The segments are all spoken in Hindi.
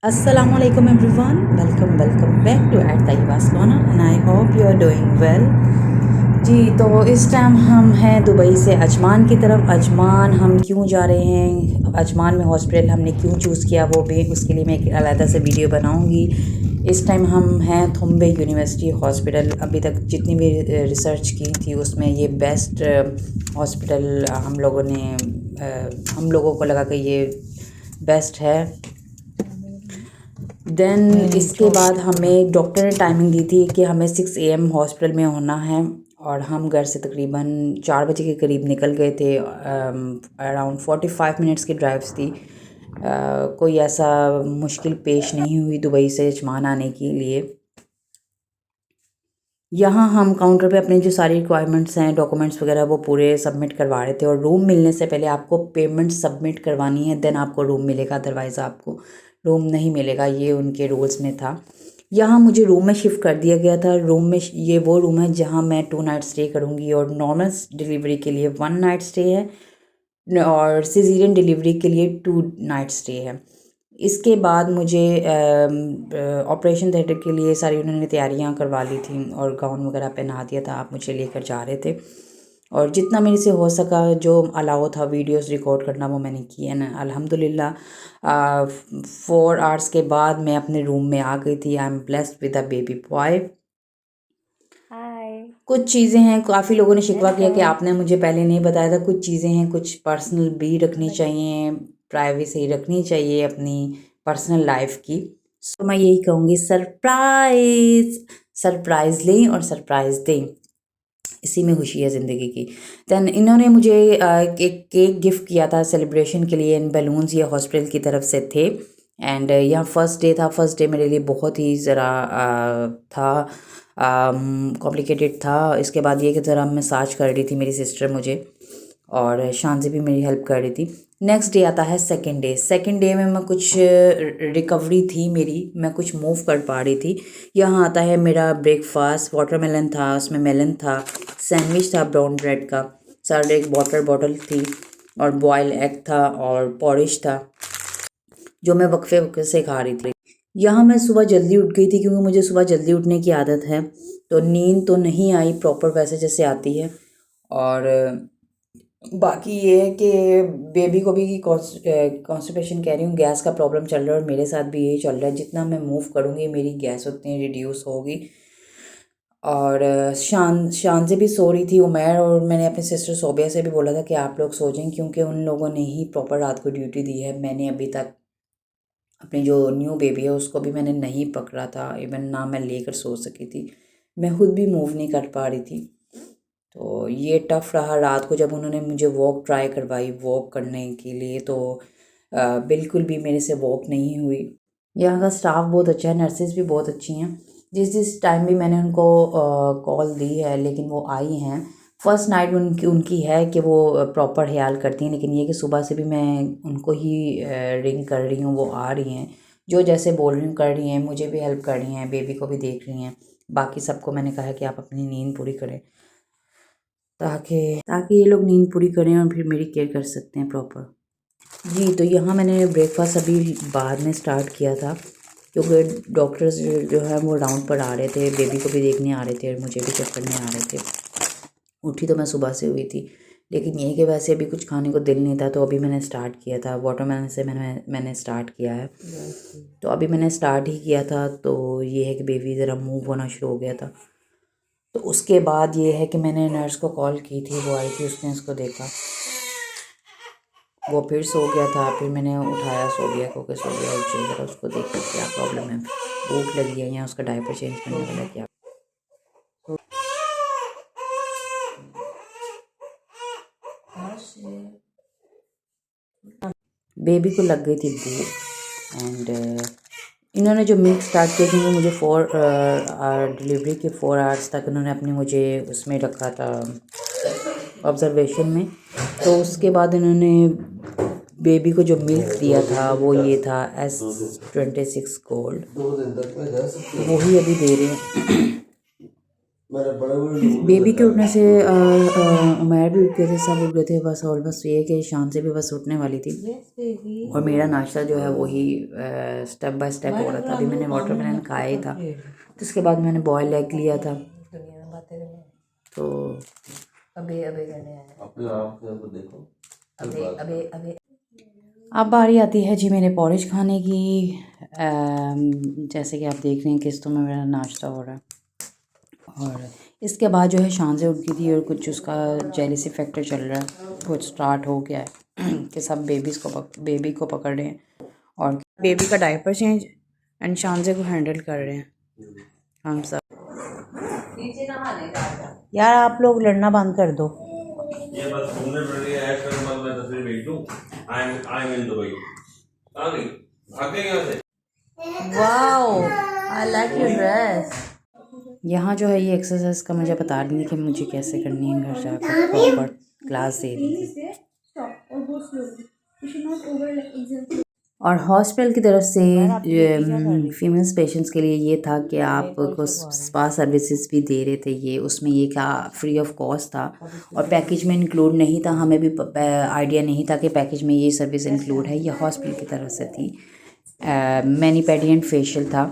Assalamualaikum everyone, welcome back to at Taiba's Corner and I hope you are doing well। जी तो इस टाइम हम हैं दुबई से अजमान की तरफ। अजमान हम क्यों जा रहे हैं, अजमान में हॉस्पिटल हमने क्यों चूज़ किया, वो भी उसके लिए मैं एक अलग से वीडियो बनाऊंगी। इस टाइम हम हैं थुम्बे यूनिवर्सिटी हॉस्पिटल। अभी तक जितनी भी रिसर्च की थी उसमें ये बेस्ट हॉस्पिटल हम लोगों को लगा कि ये बेस्ट है। देन इसके बाद हमें डॉक्टर ने टाइमिंग दी थी कि हमें 6 AM हॉस्पिटल में होना है और हम घर से तकरीबन 4 बजे के करीब निकल गए थे। अराउंड 45 मिनट्स की ड्राइव्स थी। कोई ऐसा मुश्किल पेश नहीं हुई दुबई से अजमान आने के लिए। यहाँ हम काउंटर पे अपने जो सारी रिक्वायरमेंट्स हैं, डॉक्यूमेंट्स वगैरह, वो पूरे सबमिट करवा रहे थे। और रूम मिलने से पहले आपको पेमेंट सबमिट करवानी है, देन आपको रूम मिलेगा, अदरवाइज़ आपको रूम नहीं मिलेगा। ये उनके रूल्स में था। यहाँ मुझे रूम में शिफ्ट कर दिया गया था। रूम में ये वो रूम है जहाँ मैं 2 नाइट स्टे करूँगी और नॉर्मल डिलीवरी के लिए 1 नाइट स्टे है और सिजेरियन डिलीवरी के लिए 2 नाइट स्टे है। इसके बाद मुझे ऑपरेशन थिएटर के लिए सारी उन्होंने तैयारियां करवा ली थी और गाउन वगैरह पहना दिया था। आप मुझे लेकर जा रहे थे और जितना मेरे से हो सका जो अलाउ था वीडियोस रिकॉर्ड करना वो मैंने किया ना। अल्हम्दुलिल्लाह 4 आवर्स के बाद मैं अपने रूम में आ गई थी। I am blessed with a baby boy. कुछ चीज़ें हैं, काफ़ी लोगों ने शिकवा किया कि आपने मुझे पहले नहीं बताया था। कुछ चीज़ें हैं, कुछ पर्सनल भी रखनी चाहिए, प्राइवेसी रखनी चाहिए अपनी पर्सनल लाइफ की। सो मैं यही कहूँगी, सरप्राइज़ सरप्राइज़ लें और सरप्राइज़ दें, इसी में खुशी है ज़िंदगी की। दैन इन्होंने मुझे एक केक गिफ्ट किया था सेलिब्रेशन के लिए, इन बैलून्स ये हॉस्पिटल की तरफ से थे। एंड यहाँ फर्स्ट डे था। फर्स्ट डे मेरे लिए बहुत ही ज़रा था कॉम्प्लिकेटेड था। इसके बाद ये कि ज़रा मसाज कर रही थी मेरी सिस्टर मुझे और शांति भी मेरी हेल्प कर रही थी। नेक्स्ट डे आता है सेकंड डे। सेकंड डे में मैं कुछ रिकवरी थी मेरी, मैं कुछ मूव कर पा रही थी। यहाँ आता है मेरा ब्रेकफास्ट। वाटरमेलन था, उसमें मेलन था, सैंडविच था ब्राउन ब्रेड का, साथ एक बॉटल थी और बॉयल एग था और पॉरिश था जो मैं वक्फे वक्फे से खा रही थी। यहाँ मैं सुबह जल्दी उठ गई थी क्योंकि मुझे सुबह जल्दी उठने की आदत है। तो नींद तो नहीं आई प्रॉपर वैसे जैसे आती है। और बाकी ये है कि बेबी को भी कॉन्स्टिपेशन कह रही हूँ, गैस का प्रॉब्लम चल रहा है और मेरे साथ भी यही चल रहा है। जितना मैं मूव करूँगी मेरी गैस उतनी रिड्यूस होगी। और शान से भी सो रही थी उमैर, और मैंने अपने सिस्टर सोबिया से भी बोला था कि आप लोग सो जाएं क्योंकि उन लोगों ने ही प्रॉपर रात को ड्यूटी दी है। मैंने अभी तक अपनी जो न्यू बेबी है उसको भी मैंने नहीं पकड़ा था, इवन ना मैं लेकर सो सकी थी। मैं खुद भी मूव नहीं कर पा रही थी। तो ये टफ़ रहा रात को जब उन्होंने मुझे वॉक ट्राई करवाई वॉक करने के लिए, तो बिल्कुल भी मेरे से वॉक नहीं हुई। यहाँ का स्टाफ बहुत अच्छा है, नर्सेज भी बहुत अच्छी हैं। जिस टाइम भी मैंने उनको कॉल दी है लेकिन वो आई हैं। फ़र्स्ट नाइट उनकी उनकी है कि वो प्रॉपर ख्याल करती हैं, लेकिन ये कि सुबह से भी मैं उनको ही रिंग कर रही हूँ, वो आ रही हैं, जो जैसे बोल रही हूँ कर रही हैं, मुझे भी हेल्प कर रही हैं, बेबी को भी देख रही हैं। बाकी सबको मैंने कहा कि आप अपनी नींद पूरी करें ताकि ताकि ये लोग नींद पूरी करें और फिर मेरी केयर कर सकते हैं प्रॉपर। जी तो यहाँ मैंने ब्रेकफास्ट अभी बाद में स्टार्ट किया था क्योंकि डॉक्टर्स जो है वो राउंड पर आ रहे थे, बेबी को भी देखने आ रहे थे और मुझे भी चेक करने आ रहे थे। उठी तो मैं सुबह से हुई थी, लेकिन ये कि वैसे अभी कुछ खाने को दिल नहीं था, तो अभी मैंने स्टार्ट किया था वाटरमेलन से। मैंने स्टार्ट किया है। तो अभी मैंने स्टार्ट ही किया था, तो ये है कि बेबी ज़रा मूव होना शुरू हो गया था। तो उसके बाद ये है कि मैंने नर्स को कॉल की थी, वो आई थी, उसने इसको देखा, वो फिर सो गया था। फिर मैंने उठाया सोबिया को कि सोबिया उठ जाए ज़रा, उसको देखिए क्या प्रॉब्लम है, भूख लगी है या उसका डायपर चेंज करने वाला क्या। बेबी को लग गई थी भूख। एंड इन्होंने जो मिल्क स्टार्ट किया क्योंकि मुझे डिलीवरी के 4 आवर्स तक इन्होंने अपने मुझे उसमें रखा था ऑब्जर्वेशन में। तो उसके बाद इन्होंने बेबी को जो मिल्क दिया था वो ये था S26 गोल्ड, वही अभी दे रहे हैं। बेबी के उठने से उमैर भी उठ गए थे, सब उठ गए थे। बस ऑलमोस्ट ये है कि शान से भी बस उठने वाली थी। और मेरा नाश्ता जो है वही स्टेप बाय स्टेप हो रहा था। अभी मैंने वाटरमेलन खाया ही था, तो उसके बाद मैंने बॉयल एग लिया था। तो अबे अब बारी आती है जी मेरे पॉरिज खाने की। जैसे कि आप देख रहे हैं किस्तों में मेरा नाश्ता हो रहा है। और इसके बाद जो है शान से उठ गई थी और कुछ उसका जेलिसी फैक्टर चल रहा है, कुछ स्टार्ट हो गया है कि सब बेबी को पकड़ रहे हैं और बेबी का डायपर चेंज एंड शानजे को हैंडल कर रहे हैं हम सब। यार आप लोग लड़ना बंद कर दो। ये बस घूमने पड़ रही है, ऐश करने बाद मैं तस्वीर भेज दूं। I am in Dubai. कहां गई? भाग गई यहां से। Wow, I like your dress. यहाँ जो है ये एक्सरसाइज का मुझे बता रही थी कि मुझे कैसे करनी है, घर जाकर प्रॉपर क्लास दे रही थी। और हॉस्पिटल की तरफ से फीमेल्स पेशेंट्स के लिए ये था कि आपको स्पा सर्विसेज भी दे रहे थे। ये उसमें ये क्या फ्री ऑफ कॉस्ट था और पैकेज में इंक्लूड नहीं था। हमें भी आइडिया नहीं था कि पैकेज में ये सर्विस इंक्लूड है। ये हॉस्पिटल की तरफ से थी। मैनी पेडी एंड फेशियल था।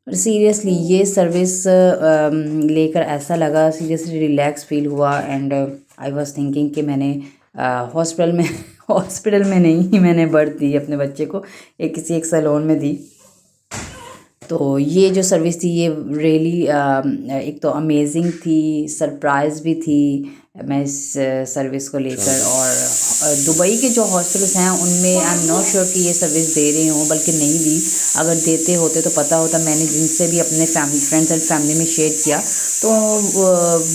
सीरियसली ये सर्विस लेकर ऐसा लगा, सीरियसली रिलैक्स फील हुआ। एंड आई वाज थिंकिंग कि मैंने हॉस्पिटल में नहीं, मैंने बर्थ दी अपने बच्चे को किसी एक सैलून में दी। तो ये जो सर्विस थी ये रियली एक तो अमेजिंग थी, सरप्राइज़ भी थी मैं इस सर्विस को लेकर। और दुबई के जो हॉस्पिटल्स हैं उनमें आई एम नॉट श्योर कि ये सर्विस दे रहे हों, बल्कि नहीं दी। अगर देते होते तो पता होता। मैंने जिनसे भी अपने फ्रेंड्स एंड फैमिली में शेयर किया तो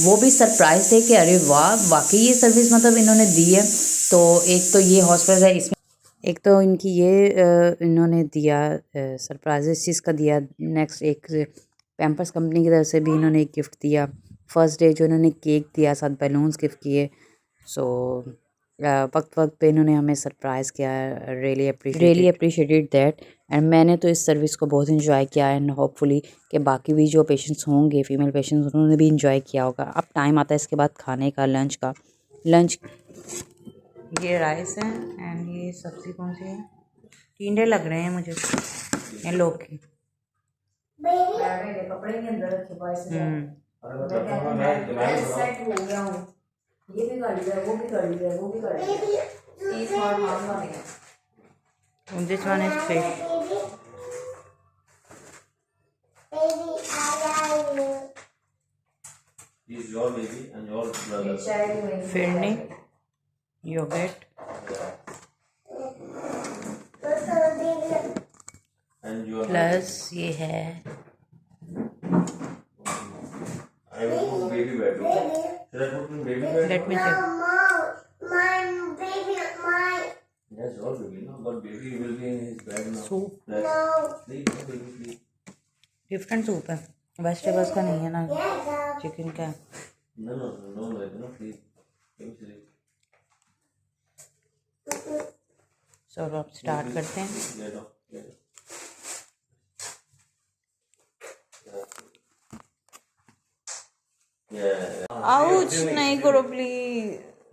वो भी सरप्राइज थे कि अरे वाह, वाकई ये सर्विस मतलब इन्होंने दी है। तो एक तो ये हॉस्पिटल है, इसमें एक तो इनकी ये इन्होंने दिया सरप्राइज इस चीज़ का दिया। नेक्स्ट एक पैम्पर्स कंपनी की तरफ से भी इन्होंने एक गिफ्ट दिया। फर्स्ट डे जो इन्होंने केक दिया, साथ बैलून्स गिफ्ट किए। सो वक्त वक्त पे इन्होंने हमें सरप्राइज़ किया। Really appreciated that. एंड मैंने तो इस सर्विस को बहुत इन्जॉय किया एंड होपफुली कि बाकी भी जो पेशेंट्स होंगे, फीमेल पेशेंट्स, उन्होंने भी इन्जॉय किया होगा। अब टाइम आता है इसके बाद खाने का, लंच। ये राइस है एंड ये सब्ज़ी कौन सी है? टींडे लग रहे हैं मुझे, ये लौकी। कपड़े के अंदर सेट हो गया हूँ। ये भी कर लिया, वो भी कर लिया, वो भी कर लिया। This one is fish. This is your baby and your brother. Firni, yogurt. Plus ये है let me check. Yes, your baby, no, but baby will be in his bed now. Soup. Sleep, baby, sleep. Different soup है, वेजिटेबल्स का नहीं है ना, चिकन का। No, please. Baby, sleep. So अब स्टार्ट करते हैं। आउच नहीं करो प्लीज,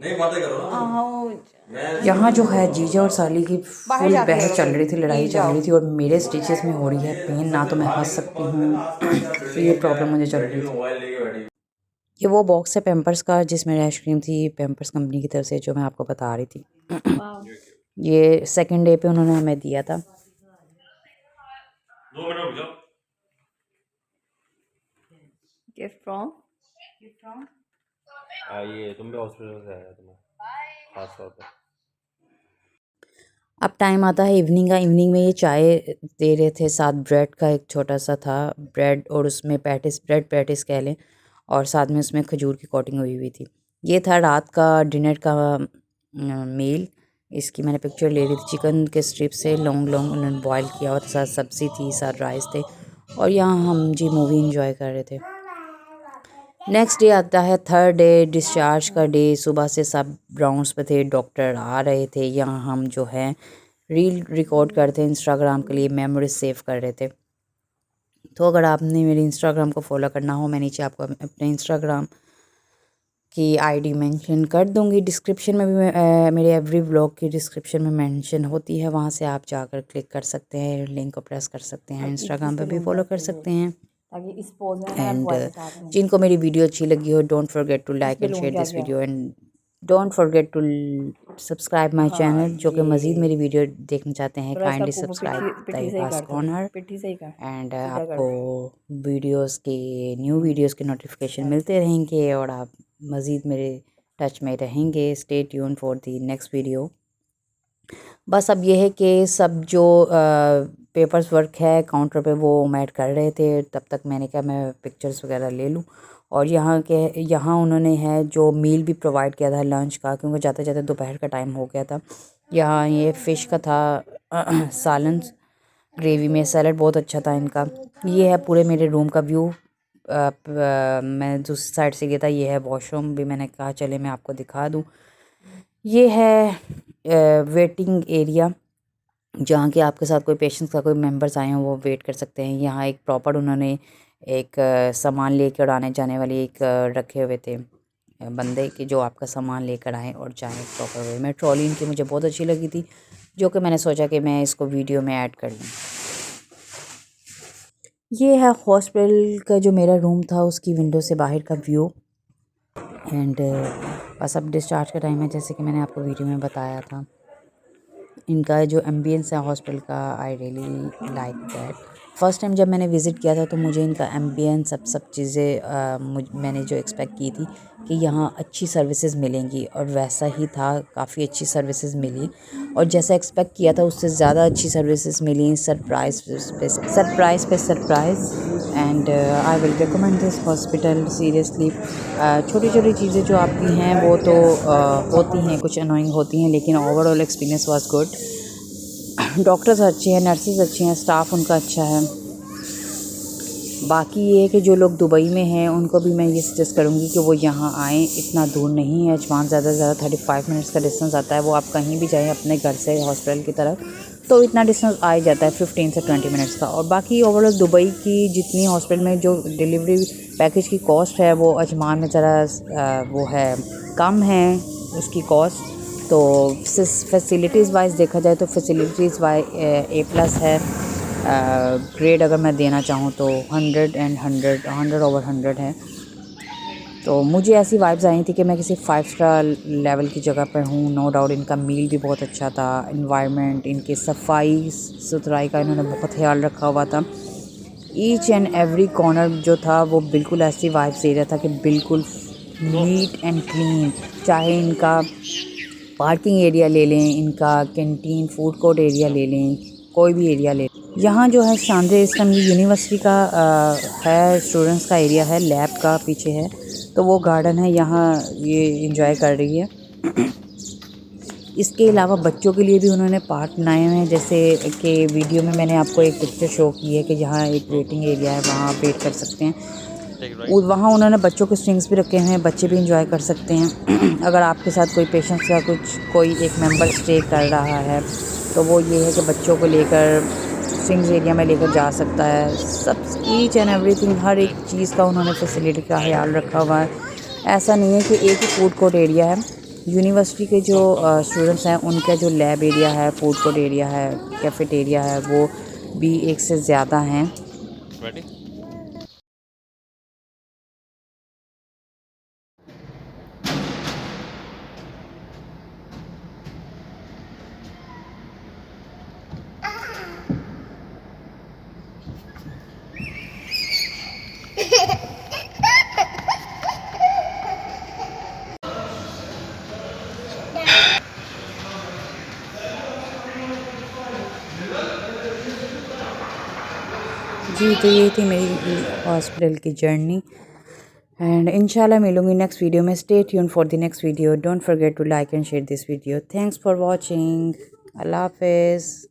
नहीं बातें करो ना। यहाँ जो है जीजा और साली की फुल बहस चल रही थी, लड़ाई चल रही थी और मेरे स्टिचेस में हो रही है पेन। ना तो मैं हंस सकती हूँ तो ये प्रॉब्लम मुझे चल रही थी। ये वो बॉक्स है पैम्पर्स का जिसमें आइसक्रीम थी, पैम्पर्स कंपनी की तरफ से, जो मैं आपको बता रही थी। ये सेकंड डे पे उन्होंने हमें दिया था। गिफ्ट फ्रॉम ये तुम भी हॉस्पिटल से आया तुम्हें खास तौर पे। अब टाइम आता है इवनिंग का। इवनिंग में ये चाय दे रहे थे, साथ ब्रेड का एक छोटा सा था ब्रेड और उसमें ब्रेड पैटिस कह लें, और साथ में उसमें खजूर की कोटिंग हुई हुई थी। ये था रात का डिनर का मील। इसकी मैंने पिक्चर ले ली थी। चिकन के स्ट्रिप से लॉन्ग उन्होंने बॉयल किया हुआ था, साथ सब्ज़ी थी, साथ राइस थे, और यहाँ हम जी मूवी इंजॉय कर रहे थे। नेक्स्ट डे आता है थर्ड डे, डिस्चार्ज का डे। सुबह से सब राउंड्स पे थे, डॉक्टर आ रहे थे। यहाँ हम जो है रील रिकॉर्ड करते हैं इंस्टाग्राम के लिए, मेमोरीज सेव कर रहे थे। तो अगर आपने मेरे इंस्टाग्राम को फॉलो करना हो, मैं नीचे आपको अपने इंस्टाग्राम की आईडी मेंशन कर दूंगी। डिस्क्रिप्शन में भी मेरे एवरी व्लॉग की डिस्क्रिप्शन में मेंशन होती है, वहाँ से आप जाकर क्लिक कर सकते हैं, लिंक को प्रेस कर सकते हैं, इंस्टाग्राम पे भी फॉलो कर सकते हैं। ताकि इस पोज में एंड जिनको मेरी वीडियो अच्छी लगी हो, don't forget to like and share this video and don't forget to subscribe my channel. जो कि मज़ीद मेरी वीडियो देखना चाहते हैं, kindly subscribe the Ibas corner. And आपको वीडियोस के न्यू वीडियोस के नोटिफिकेशन मिलते रहेंगे और आप मज़ीद मेरे टच में रहेंगे। Stay tune for the next video. बस अब ये है कि सब जो पेपर्स वर्क है काउंटर पे वो मैट कर रहे थे, तब तक मैंने कहा मैं पिक्चर्स वगैरह ले लूँ। और यहाँ उन्होंने है जो मील भी प्रोवाइड किया था लंच का, क्योंकि जाते जाते दोपहर का टाइम हो गया था। यहाँ ये फ़िश का था सालन ग्रेवी में, सैलड बहुत अच्छा था इनका। ये है पूरे मेरे रूम का व्यू। मैं दूसरी साइड से गया था, ये है वॉशरूम भी, मैंने कहा चले मैं आपको दिखा दूँ। ये है वेटिंग एरिया, जहाँ कि आपके साथ कोई पेशेंट्स का कोई मेंबर्स आए हों वो वेट कर सकते हैं। यहाँ एक प्रॉपर उन्होंने एक सामान लेकर आने जाने वाली एक रखे हुए थे बंदे कि जो आपका सामान लेकर आएँ और जाएँ प्रॉपर वे में। ट्रॉली इनकी मुझे बहुत अच्छी लगी थी, जो कि मैंने सोचा कि मैं इसको वीडियो में ऐड कर लूँ। ये है हॉस्पिटल का जो मेरा रूम था उसकी विंडो से बाहर का व्यू। एंड बस अब डिस्चार्ज का टाइम है, जैसे कि मैंने आपको वीडियो में बताया था। इनका जो एम्बियंस है हॉस्पिटल का, I really like that. First time जब मैंने विज़िट किया था तो मुझे इनका एम्बियंस सब चीज़ें मैंने जो एक्सपेक्ट की थी कि यहाँ अच्छी सर्विसेज मिलेंगी, और वैसा ही था, काफ़ी अच्छी सर्विसेज मिली। और जैसा एक्सपेक्ट किया था उससे ज़्यादा अच्छी सर्विसेज मिली, सरप्राइज़ पे surprise. And I will recommend this hospital seriously. छोटी छोटी चीज़ें जो आपकी हैं वो तो होती हैं, कुछ अनोइंग होती हैं, लेकिन overall experience was good. Doctors अच्छे हैं, नर्सेज अच्छी हैं, स्टाफ उनका अच्छा है। बाकी ये है कि जो लोग दुबई में हैं उनको भी मैं ये सजेस्ट करूँगी कि वो यहाँ आएँ। इतना दूर नहीं है, अजमान ज़्यादा से ज़्यादा 35 मिनट्स का डिस्टेंस आता है। वो आप कहीं भी जाएँ अपने घर से हॉस्पिटल की तरफ तो इतना डिस्टेंस आ ही जाता है 15 से 20 मिनट्स का। और बाकी ओवरऑल दुबई की जितनी हॉस्पिटल में जो डिलीवरी पैकेज की कॉस्ट है वो अजमान में ज़रा वो है कम है उसकी कॉस्ट। तो फैसिलिटीज़ वाइज देखा जाए तो फैसिलिटीज़ वाइज A+ है। ग्रेड अगर मैं देना चाहूँ तो 100 है। तो मुझे ऐसी वाइब्स आई थी कि मैं किसी 5 स्टार लेवल की जगह पर हूँ। नो डाउट इनका मील भी बहुत अच्छा था, इन्वायरमेंट, इनकी सफाई सुथराई का इन्होंने बहुत ख्याल रखा हुआ था। ईच एंड एवरी कॉर्नर जो था वो बिल्कुल ऐसी वाइब्स दे रहा था कि बिल्कुल नीट एंड क्लीन। चाहे इनका पार्किंग एरिया ले लें, इनका कैंटीन फूड कोर्ट एरिया ले लें, कोई भी एरिया ले लें। यहाँ जो है शानदार इस टाइम ये यूनिवर्सिटी का है, स्टूडेंट्स का एरिया है, लैब का पीछे है, तो वो गार्डन है, यहाँ ये इंजॉय कर रही है। इसके अलावा बच्चों के लिए भी उन्होंने पार्क बनाए हुए हैं, जैसे कि वीडियो में मैंने आपको एक पिक्चर शो की है कि जहाँ एक वेटिंग एरिया है, वहाँ आप वेट कर सकते हैं। वहाँ उन्होंने बच्चों के स्विंग्स भी रखे हैं, बच्चे भी इंजॉय कर सकते हैं। अगर आपके साथ कोई पेशेंट्स या कोई एक मेंबर स्टे कर रहा है तो वो ये है कि बच्चों को लेकर स्विंग्स एरिया में लेकर जा सकता है। सब ईच एंड एवरीथिंग, हर एक चीज़ का उन्होंने फैसिलिटी का ख्याल रखा हुआ है। ऐसा नहीं है कि एक ही फूड कोर्ट एरिया है। यूनिवर्सिटी के जो स्टूडेंट्स हैं उनका जो लैब एरिया है, फूड कोर्ट एरिया है, कैफेटेरिया है, वो भी एक से ज़्यादा हैं। जी, तो ये थी मेरी हॉस्पिटल की जर्नी। एंड इंशाल्लाह मिलूंगी नेक्स्ट वीडियो में। Stay tune for the next video. Don't forget to like and share this video. Thanks for watching. अल्लाह हाफिज़।